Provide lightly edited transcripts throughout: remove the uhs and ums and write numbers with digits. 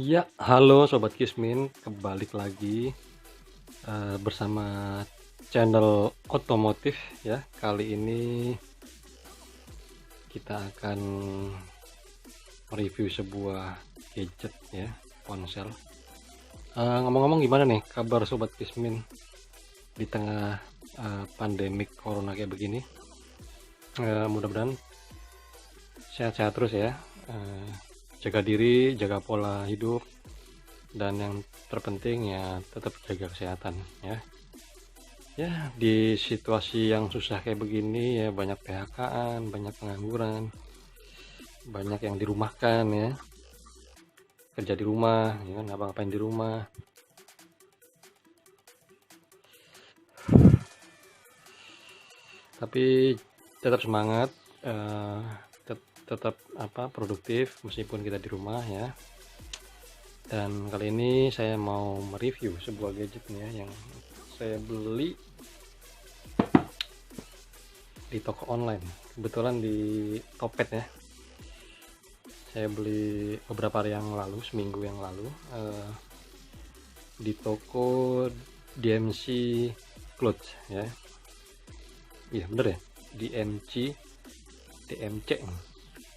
Iya, halo Sobat Kismin, kembali lagi bersama channel otomotif ya. Kali ini kita akan mereview sebuah gadget ya, ponsel. Ngomong-ngomong gimana nih kabar Sobat Kismin di tengah pandemik corona kayak begini? Mudah-mudahan sehat-sehat terus ya. Jaga diri, jaga pola hidup, dan yang terpenting ya tetap jaga kesehatan ya. Ya, di situasi yang susah kayak begini ya, banyak PHK-an, banyak pengangguran, banyak yang dirumahkan ya, kerja di rumah, ya kan, ngapa-ngapain di rumah. Tapi tetap semangat, eh, tetap produktif meskipun kita di rumah ya. Dan kali ini saya mau mereview sebuah gadget ya yang saya beli di toko online. Kebetulan di Topet ya. Saya beli beberapa hari yang lalu, seminggu yang lalu, di toko DMC Clothes ya. Iya bener ya, DMC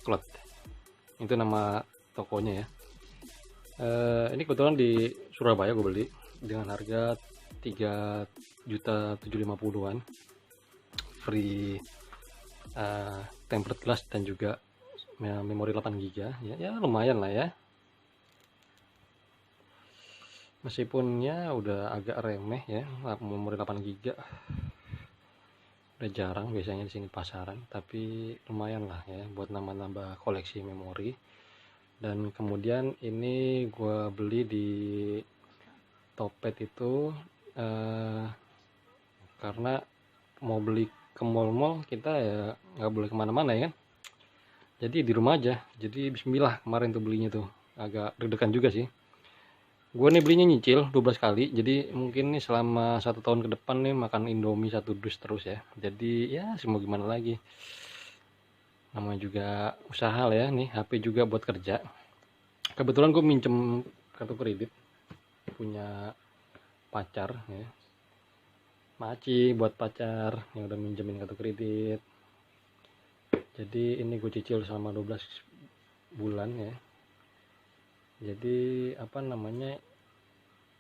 Clothes itu nama tokonya ya. Ini kebetulan di Surabaya gue beli dengan harga 3.750.000-an, free tempered glass dan juga memori 8 GB ya, ya lumayan lah ya, meskipun ya udah agak remeh ya, memori 8 GB udah jarang biasanya di sini pasaran, tapi lumayan lah ya buat nambah-nambah koleksi memori. Dan kemudian ini gue beli di Topet itu karena mau beli ke mall-mall kita ya nggak boleh kemana-mana ya kan, jadi di rumah aja. Jadi bismillah kemarin tuh belinya tuh, agak deg-degan juga sih. Gue nih belinya nyicil 12 kali, jadi mungkin nih selama 1 tahun ke depan nih makan Indomie 1 dus terus ya. Jadi ya semua gimana lagi, namanya juga usaha lah ya. Nih HP juga buat kerja. Kebetulan gue minjem kartu kredit punya pacar ya, Maci buat pacar yang udah minjemin kartu kredit. Jadi ini gue cicil selama 12 bulan ya. Jadi apa namanya,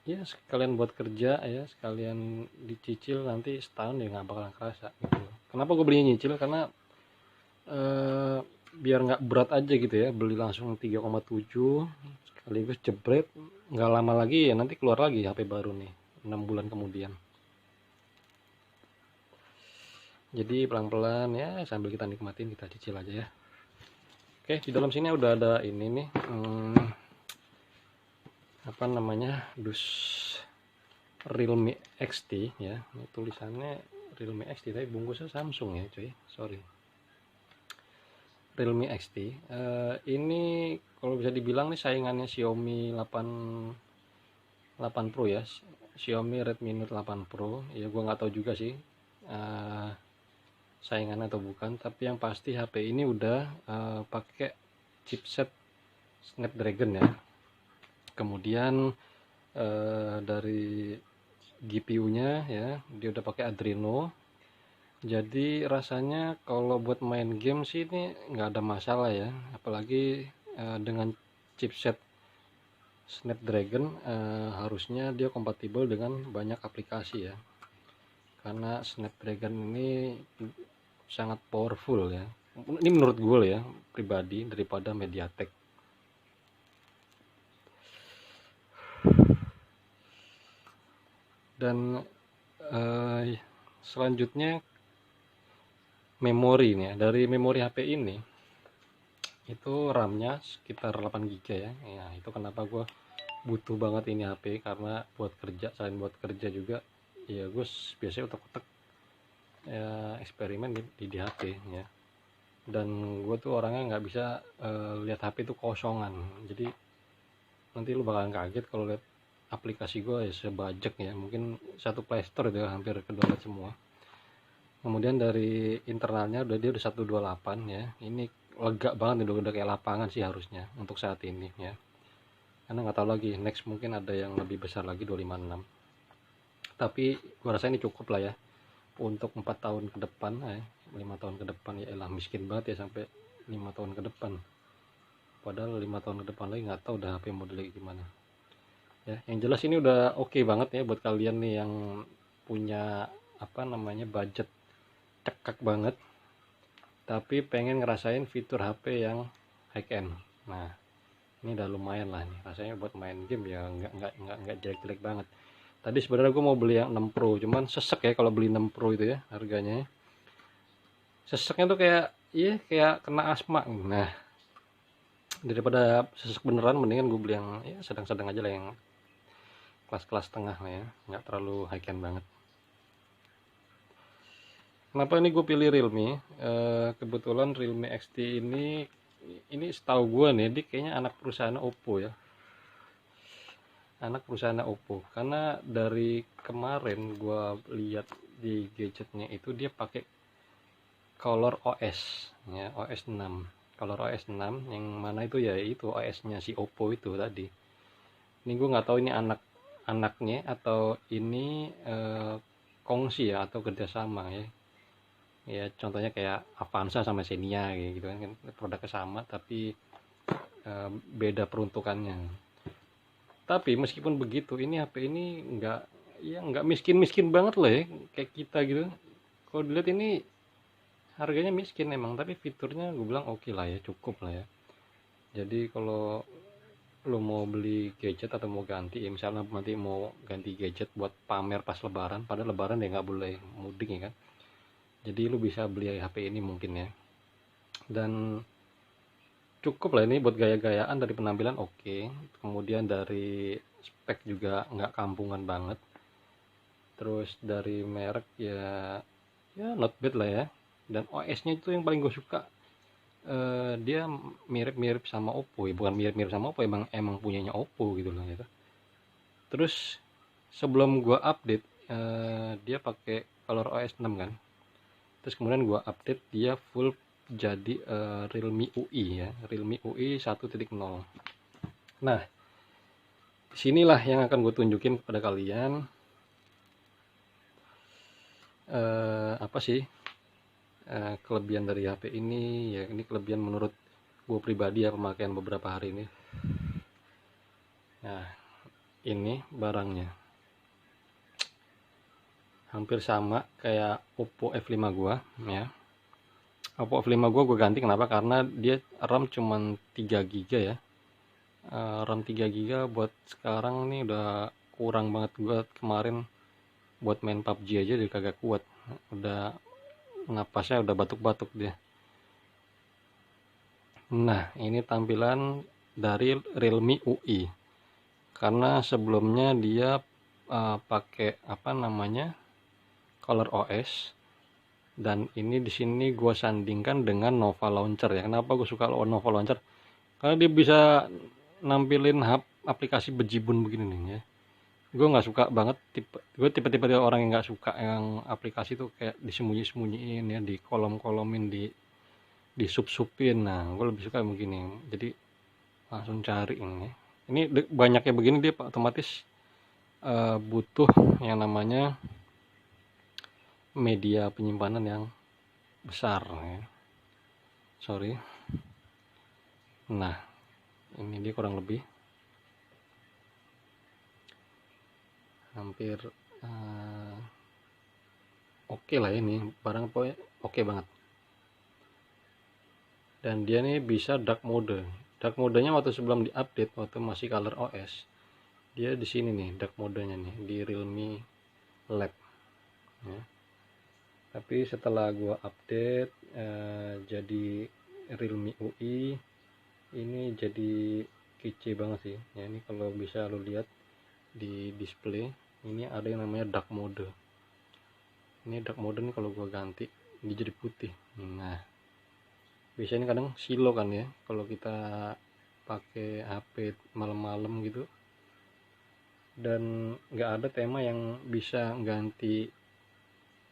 ya sekalian buat kerja ya, sekalian dicicil, nanti setahun ya nggak bakalan kerasa gitu. Kenapa gue belinya nyicil? Karena biar nggak berat aja gitu ya, beli langsung 3,7 sekaligus jebret, nggak lama lagi ya nanti keluar lagi HP baru nih 6 bulan kemudian. Jadi pelan-pelan ya, sambil kita nikmatin, kita cicil aja ya. Oke, di dalam sini udah ada ini nih, apa namanya, dus Realme XT ya. Ini tulisannya Realme XT tapi bungkusnya Samsung ya cuy, sorry. Realme XT ini kalau bisa dibilang nih saingannya Xiaomi 8 Pro ya, Xiaomi Redmi Note 8 Pro ya. Gua nggak tahu juga sih saingan atau bukan, tapi yang pasti HP ini udah pakai chipset Snapdragon ya. Kemudian dari GPU-nya ya, dia udah pakai Adreno. Jadi rasanya kalau buat main game sih ini nggak ada masalah ya, apalagi dengan chipset Snapdragon, harusnya dia kompatibel dengan banyak aplikasi ya, karena Snapdragon ini sangat powerful ya. Ini menurut gue ya pribadi, daripada MediaTek. Dan selanjutnya memori nih ya. Dari memori HP ini itu RAM-nya sekitar 8 GB ya. Ya itu kenapa gue butuh banget ini HP, karena buat kerja, selain buat kerja juga ya gue biasanya utek-utek ya, eksperimen di HP ya. Dan gue tuh orangnya nggak bisa lihat HP itu kosongan, jadi nanti lu bakalan kaget kalau lihat aplikasi gue ya sebajak ya, mungkin satu playstore itu hampir kedownload semua. Kemudian dari internalnya dia udah 128 ya, ini lega banget, udah kayak lapangan sih harusnya untuk saat ini ya. karena nggak tahu lagi next mungkin ada yang lebih besar lagi 256. Tapi gua rasa ini cukup lah ya untuk 4 tahun ke depan, 5 tahun ke depan. Ya elah, miskin banget ya sampai 5 tahun ke depan, padahal 5 tahun ke depan lagi nggak tahu udah HP modelnya gimana ya. Yang jelas ini udah oke banget ya buat kalian nih yang punya apa namanya budget cekak banget tapi pengen ngerasain fitur HP yang high end. Nah, ini udah lumayan lah nih rasanya buat main game ya, nggak jelek-jelek banget. Tadi sebenarnya gue mau beli yang 6 Pro, cuman sesek ya kalau beli 6 Pro itu ya harganya. Seseknya tuh kayak iya kayak kena asma. Nah, daripada sesek beneran mendingan gue beli yang ya sedang-sedang aja lah, yang kelas-kelas tengah lah ya, nggak terlalu high end banget. Kenapa ini gue pilih Realme? Kebetulan Realme XT ini setahu gue nih, dia kayaknya anak perusahaan Oppo ya. Anak perusahaan Oppo. Karena dari kemarin gue lihat di gadgetnya itu dia pakai Color OS, ya OS 6. Color OS 6 yang mana itu ya itu OS-nya si Oppo itu tadi. Ini gue nggak tahu ini anaknya atau ini kongsi ya atau kerjasama ya. Ya contohnya kayak Avanza sama Xenia gitu kan, produknya sama tapi beda peruntukannya. Tapi meskipun begitu ini HP ini nggak miskin banget loh ya kayak kita gitu. Kalau dilihat ini harganya miskin emang, tapi fiturnya gue bilang oke lah ya, cukup lah ya. Jadi kalau lo mau beli gadget atau mau ganti ya, misalnya nanti mau ganti gadget buat pamer pas lebaran, padahal lebaran ya nggak boleh mudik ya kan, jadi lu bisa beli HP ini mungkin ya. Dan cukup lah ini buat gaya-gayaan, dari penampilan oke, kemudian dari spek juga nggak kampungan banget, terus dari merek ya not bad lah ya. Dan OS-nya itu yang paling gue suka, dia mirip-mirip sama Oppo ya, bukan mirip-mirip sama Oppo, emang punyanya Oppo gitu loh gitu. Terus sebelum gue update dia pakai Color OS 6 kan, terus kemudian gua update dia full jadi Realme UI ya, Realme UI 1.0. Nah, disinilah yang akan gue tunjukin kepada kalian apa sih kelebihan dari HP ini ya. Ini kelebihan menurut gue pribadi ya, pemakaian beberapa hari ini. Nah, ini barangnya hampir sama kayak Oppo F5 gua ya. Oppo F5 gue ganti kenapa? Karena dia RAM cuman 3 GB ya. RAM 3 GB buat sekarang nih udah kurang banget. Gue kemarin buat main PUBG aja dia kagak kuat. Udah napasnya udah batuk-batuk dia. Nah, ini tampilan dari Realme UI. Karena sebelumnya dia pakai apa namanya? Color OS. Dan ini di sini gue sandingkan dengan Nova Launcher ya. Kenapa gue suka Nova Launcher? Karena dia bisa nampilin aplikasi bejibun begini nih ya. Gue nggak suka banget, gue tipe-tipe orang yang nggak suka yang aplikasi tuh kayak disembunyi-sembunyiin ya, di kolom-kolomin, di sub-supin. Nah, gue lebih suka begini, jadi langsung cari ini banyaknya begini dia otomatis butuh yang namanya media penyimpanan yang besar ya. Sorry. Nah, ini dia kurang lebih hampir oke lah ini barang, pokoknya oke banget. Dan dia nih bisa dark modenya waktu sebelum diupdate, waktu masih Color OS, dia di sini nih dark modenya nih di Realme Lab ya. Tapi setelah gua update jadi Realme UI, ini jadi kece banget sih ya. Ini kalau bisa lo lihat di display, ini ada yang namanya dark mode. Ini dark mode nih kalau gua ganti dia jadi putih. Nah, biasanya kadang silo kan ya kalau kita pakai HP malam-malam gitu, dan nggak ada tema yang bisa ganti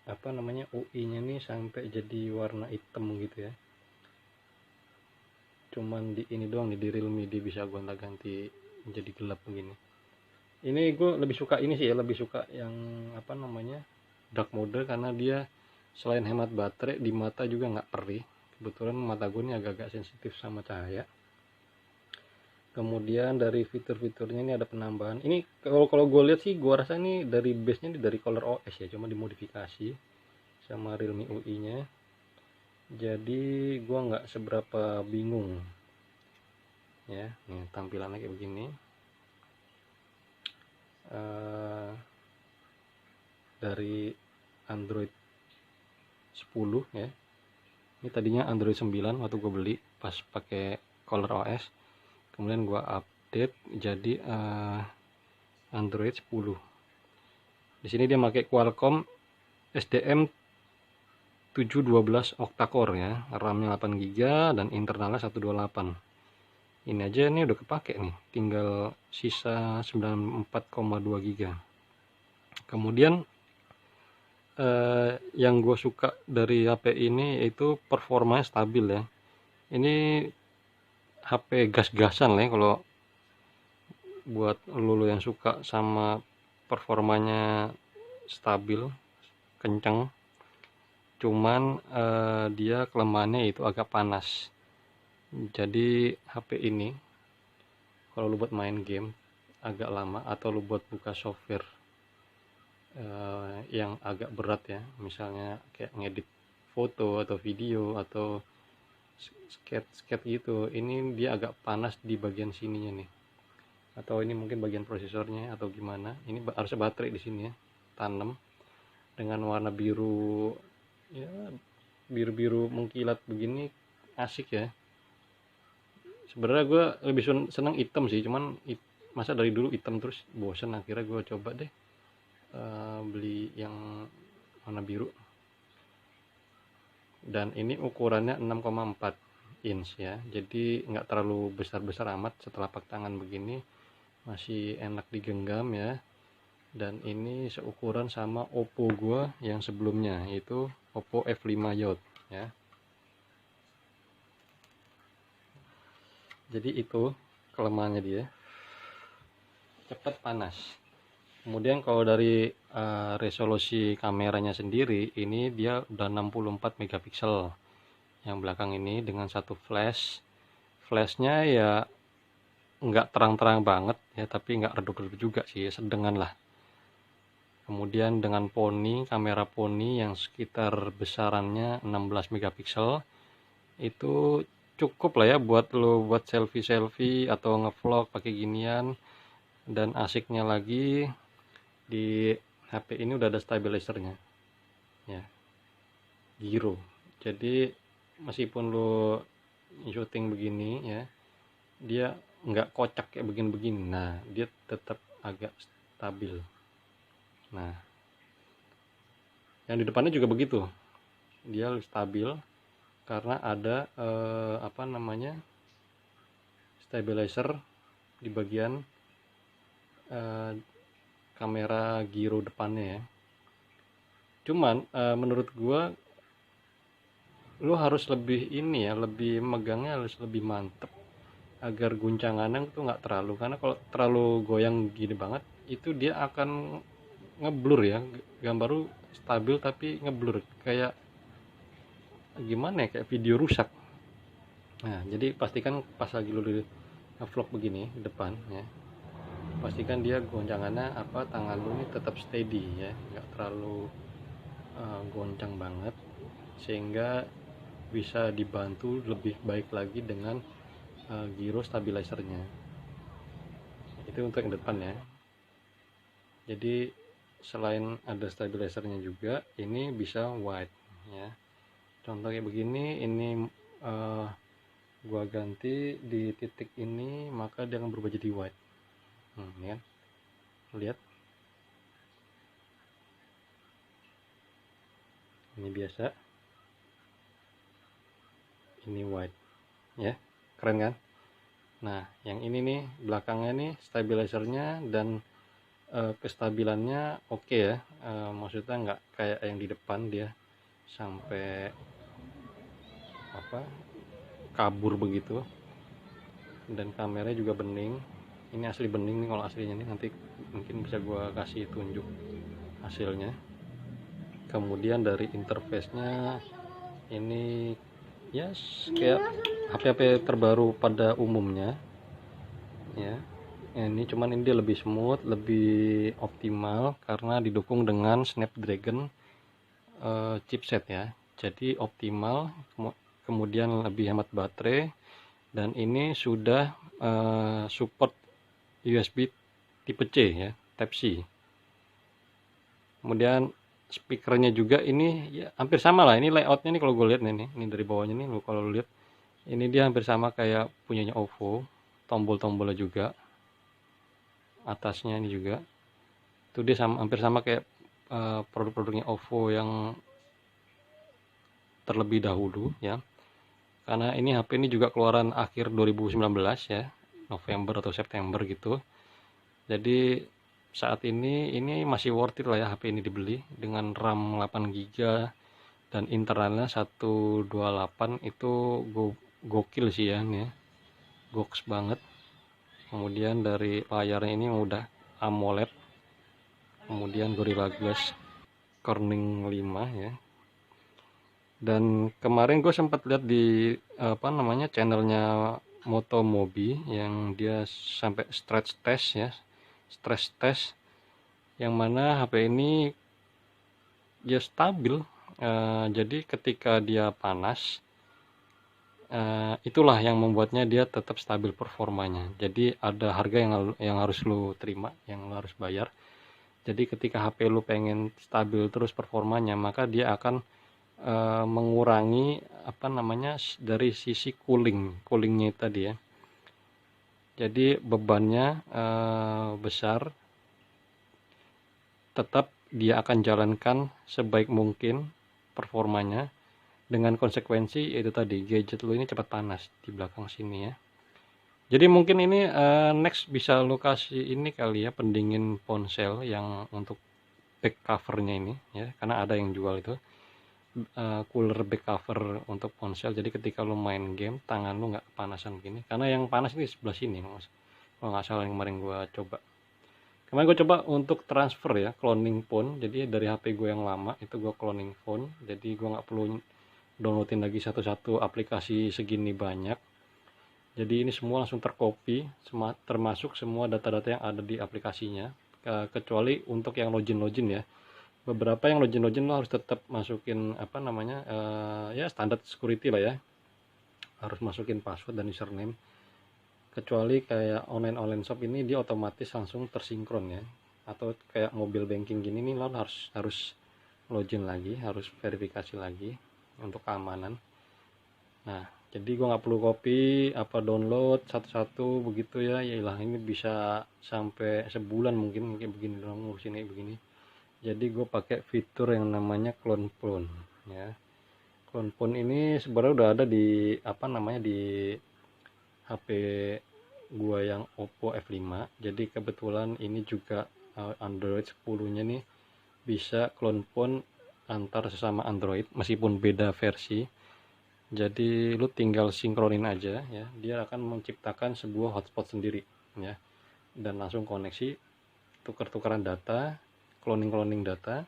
apa namanya UI-nya nih sampai jadi warna hitam gitu ya. Cuman di ini doang nih, di Realme dia bisa gonta-ganti menjadi gelap begini. Ini gue lebih suka ini sih ya, lebih suka yang apa namanya, dark mode, karena dia selain hemat baterai, di mata juga nggak perih. Kebetulan mata gue ini agak-agak sensitif sama cahaya. Kemudian dari fitur-fiturnya ini ada penambahan. Ini kalau gue lihat sih, gue rasa ini dari base-nya dari Color OS ya, cuma dimodifikasi sama Realme UI-nya. Jadi gue nggak seberapa bingung ya. Nih tampilannya kayak begini. Dari Android 10 ya. Ini tadinya Android 9 waktu gue beli pas pakai Color OS. Kemudian gue update jadi Android 10. Di sini dia pakai Qualcomm SDM 712 octa-core ya, RAM-nya 8 GB dan internalnya 128. Ini aja nih udah kepake nih, tinggal sisa 94,2 GB. Kemudian yang gue suka dari HP ini yaitu performanya stabil ya. Ini HP gas-gasan lah ya, kalau buat lu yang suka sama performanya stabil, kenceng. Cuman dia kelemahannya itu agak panas. Jadi HP ini kalau lu buat main game agak lama, atau lu buat buka software yang agak berat ya, misalnya kayak ngedit foto atau video atau skate gitu, ini dia agak panas di bagian sininya nih, atau ini mungkin bagian prosesornya atau gimana. Ini harusnya baterai di sini ya, tanam dengan warna biru ya, biru-biru mengkilat begini, asik ya. Sebenarnya gue lebih seneng hitam sih, cuman masa dari dulu hitam terus bosen, akhirnya gue coba deh beli yang warna biru. Dan ini ukurannya 6,4 inch ya, jadi nggak terlalu besar-besar amat. Setelah pakai tangan begini masih enak digenggam ya. Dan ini seukuran sama Oppo gua yang sebelumnya, yaitu Oppo F5 Youth ya. Jadi itu kelemahannya, dia cepat panas. Kemudian kalau dari resolusi kameranya sendiri, ini dia udah 64 megapiksel yang belakang ini, dengan satu flashnya ya nggak terang-terang banget ya, tapi nggak redup-redup juga sih, sedengan lah. Kemudian dengan kamera poni yang sekitar besarannya 16 megapiksel, itu cukup lah ya buat lo buat selfie atau ngevlog pakai ginian. Dan asiknya lagi, di HP ini udah ada stabilizernya ya, gyro. Jadi meskipun lo syuting begini ya, dia nggak kocak kayak begini-begini. Nah, dia tetap agak stabil. Nah, yang di depannya juga begitu, dia stabil karena ada apa namanya, stabilizer di bagian kamera gyro depannya ya. Cuman menurut gua lu harus lebih ini ya, lebih megangnya harus lebih mantep agar guncangannya tuh nggak terlalu, karena kalau terlalu goyang gini banget itu dia akan ngeblur ya, gambar lu stabil tapi ngeblur, kayak gimana ya, kayak video rusak. Nah, jadi pastikan pas lagi lu di vlog begini di depan ya, pastikan dia goncangannya apa, tangan lu ini tetap steady ya, nggak terlalu goncang banget, sehingga bisa dibantu lebih baik lagi dengan gyro stabilizernya. Itu untuk yang depan ya. Jadi selain ada stabilizernya juga, ini bisa wide ya. Contoh kayak begini, ini gua ganti di titik ini, maka dia akan berubah jadi wide. Ini kan, lihat, ini biasa, ini wide ya, keren kan. Nah, yang ini nih belakangnya nih stabilizernya dan kestabilannya oke ya, maksudnya nggak kayak yang di depan dia sampai apa, kabur begitu. Dan kameranya juga bening. Ini asli bening nih, kalau aslinya nih nanti mungkin bisa gua kasih tunjuk hasilnya. Kemudian dari interface-nya ini ya kayak HP-HP terbaru pada umumnya ya. Ini cuman ini dia lebih smooth, lebih optimal karena didukung dengan Snapdragon chipset ya. Jadi optimal, kemudian lebih hemat baterai, dan ini sudah support USB tipe C ya, Type C. Kemudian speakernya juga ini ya hampir sama lah. Ini layoutnya nih kalau gue lihat nih, ini dari bawahnya nih, kalau lu lihat ini dia hampir sama kayak punyanya OVO. Tombol-tombolnya juga, atasnya ini juga itu dia sama, hampir sama kayak produk-produknya OVO yang terlebih dahulu ya. Karena ini HP ini juga keluaran akhir 2019 ya, November atau September gitu. Jadi saat ini masih worth it lah ya HP ini dibeli dengan RAM 8GB dan internalnya 128. Itu gokil sih ya, ini ya, goks banget. Kemudian dari layarnya ini udah AMOLED, kemudian Gorilla Glass Corning 5 ya. Dan kemarin gue sempat lihat di apa namanya channelnya Motomobi yang dia sampai stress test yang mana HP ini dia stabil. Jadi ketika dia panas, itulah yang membuatnya dia tetap stabil performanya. Jadi ada harga yang harus lu terima, yang lu harus bayar. Jadi ketika HP lu pengen stabil terus performanya, maka dia akan mengurangi apa namanya dari sisi coolingnya tadi ya. Jadi bebannya besar, tetap dia akan jalankan sebaik mungkin performanya, dengan konsekuensi itu tadi gadget lu ini cepat panas di belakang sini ya. Jadi mungkin ini next bisa lu kasih ini kali ya, pendingin ponsel yang untuk back covernya ini ya, karena ada yang jual itu cooler back cover untuk ponsel. Jadi ketika lu main game tangan lu nggak kepanasan begini, karena yang panas ini sebelah sini mas, kalau nggak salah yang kemarin gue coba untuk transfer ya, cloning phone. Jadi dari HP gue yang lama itu gue cloning phone, jadi gue nggak perlu downloadin lagi satu-satu aplikasi segini banyak. Jadi ini semua langsung tercopy, termasuk semua data-data yang ada di aplikasinya, kecuali untuk yang login ya. Beberapa yang login lo harus tetap masukin apa namanya ya standar security lah ya, harus masukin password dan username. Kecuali kayak online shop ini dia otomatis langsung tersinkron ya, atau kayak mobile banking gini nih lo harus login lagi, harus verifikasi lagi untuk keamanan. Nah jadi gue nggak perlu copy apa download satu-satu begitu ya. Yalah ini bisa sampai sebulan mungkin kayak begini dong ngurusin kayak begini. Jadi gue pakai fitur yang namanya clone phone ya. Clone phone ini sebenarnya udah ada di apa namanya di HP gue yang Oppo F5. Jadi kebetulan ini juga Android 10-nya nih bisa clone phone antar sesama Android meskipun beda versi. Jadi lu tinggal sinkronin aja ya, dia akan menciptakan sebuah hotspot sendiri ya, dan langsung koneksi, tukar-tukaran data, cloning data,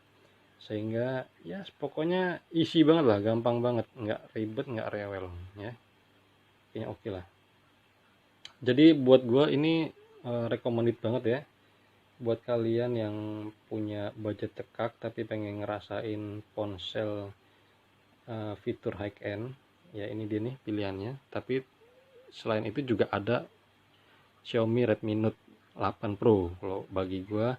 sehingga ya pokoknya easy banget lah, gampang banget, nggak ribet, nggak rewel ya, kayaknya oke lah. Jadi buat gue ini recommended banget ya buat kalian yang punya budget tekak tapi pengen ngerasain ponsel fitur high end ya. Ini dia nih pilihannya. Tapi selain itu juga ada Xiaomi Redmi Note 8 Pro. Kalau bagi gue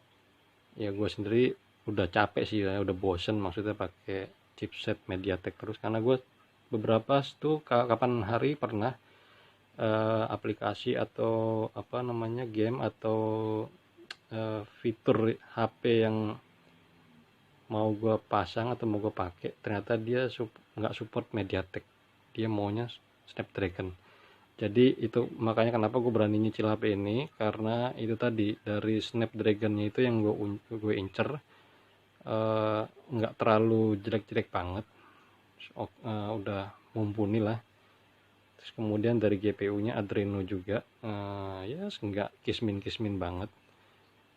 ya, gue sendiri udah capek sih ya, udah bosen maksudnya pakai chipset MediaTek terus, karena gue beberapa tuh kapan hari pernah aplikasi atau apa namanya game atau fitur HP yang mau gue pasang atau mau gue pakai, ternyata dia nggak support MediaTek, dia maunya Snapdragon. Jadi itu makanya kenapa gue berani nyicil HP ini, karena itu tadi dari Snapdragonnya itu yang gue incer, nggak terlalu jelek-jelek banget, udah mumpuni lah. Terus kemudian dari GPU-nya Adreno juga, ya nggak kismin banget.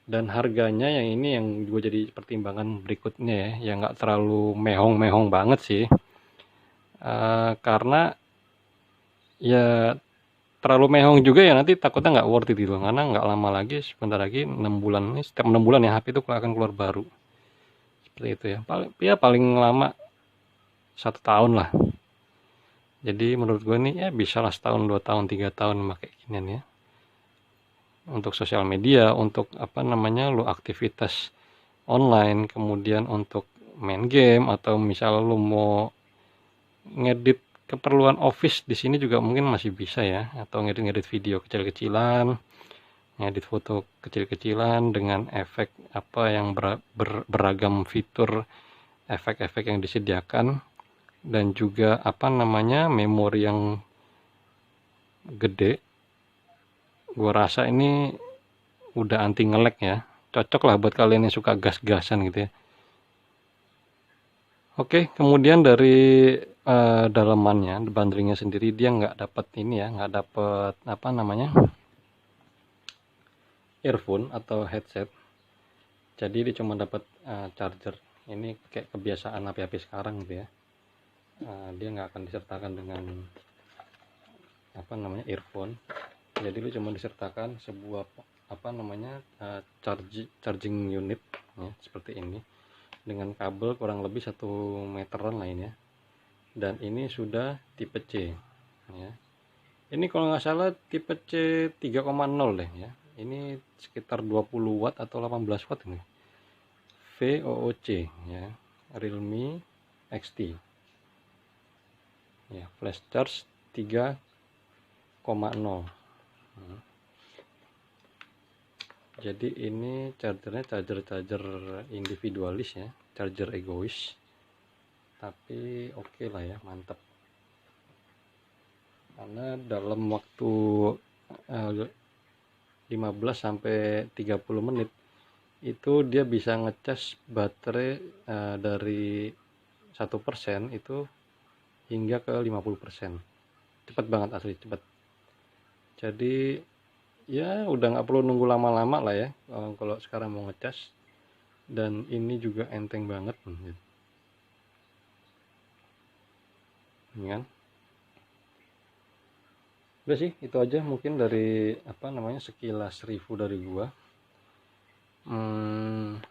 Dan harganya yang ini yang gue jadi pertimbangan berikutnya ya, yang nggak terlalu mehong banget sih, karena ya terlalu mehong juga ya nanti takutnya nggak worth it gitu, karena nggak lama lagi, sebentar lagi 6 bulan ini, setiap 6 bulan ya HP itu akan keluar baru seperti itu ya, paling lama 1 tahun lah. Jadi menurut gue nih ya bisa lah setahun, 2 tahun, 3 tahun pakai ginian ya, untuk sosial media, untuk apa namanya, lu aktivitas online, kemudian untuk main game, atau misal lu mau ngedit keperluan office di sini juga mungkin masih bisa ya, atau ngedit video kecil-kecilan, ngedit foto kecil-kecilan dengan efek apa yang beragam fitur efek-efek yang disediakan, dan juga apa namanya, memori yang gede. Gua rasa ini udah anti nge-lag ya, cocok lah buat kalian yang suka gas-gasan gitu ya. Oke, kemudian dari dalemannya, bundlingnya sendiri, dia nggak dapat ini ya, nggak dapat apa namanya, earphone atau headset. Jadi dia cuma dapat charger. Ini kayak kebiasaan HP-HP sekarang gitu ya. Dia nggak akan disertakan dengan apa namanya, earphone. Jadi lu cuma disertakan sebuah apa namanya, charging unit ya, seperti ini, dengan kabel kurang lebih 1 meteran lainnya. Dan ini sudah tipe C ya. Ini kalau nggak salah tipe C 3,0 deh ya. Ini sekitar 20 watt atau 18 watt ini. VOOC ya, Realme XT. Ya, flash charge 3,0. Jadi ini chargernya charger individualis ya, charger egois, tapi oke lah ya, mantap. Karena dalam waktu 15 sampai 30 menit itu dia bisa ngecas baterai dari 1% itu hingga ke 50%. Cepet banget, asli cepet. Jadi ya udah nggak perlu nunggu lama-lama lah ya kalau sekarang mau ngecas. Dan ini juga enteng banget ini kan. Udah sih, itu aja mungkin dari apa namanya, sekilas review dari gua.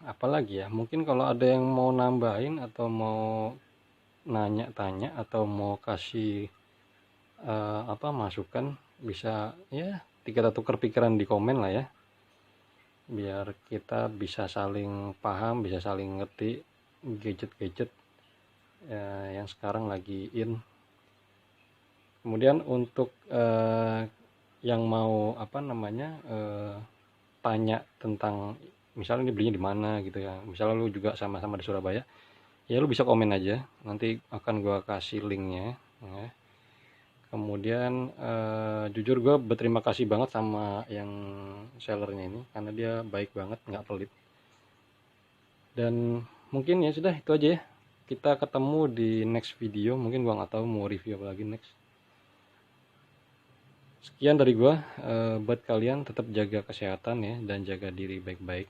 Apalagi ya, mungkin kalau ada yang mau nambahin atau mau nanya-tanya atau mau kasih apa masukan, bisa ya kita tukar pikiran di komen lah ya, biar kita bisa saling paham, bisa saling ngerti gadget-gadget yang sekarang lagi in. Kemudian untuk yang mau apa namanya, tanya tentang misalnya ini belinya di mana gitu ya, misalnya lu juga sama-sama di Surabaya ya, lu bisa komen aja, nanti akan gua kasih linknya ya. Kemudian jujur gue berterima kasih banget sama yang sellernya ini, karena dia baik banget, nggak pelit. Dan mungkin ya sudah, itu aja ya, kita ketemu di next video. Mungkin gua nggak tahu mau review apa lagi next. Sekian dari gua, buat kalian tetap jaga kesehatan ya, dan jaga diri baik-baik.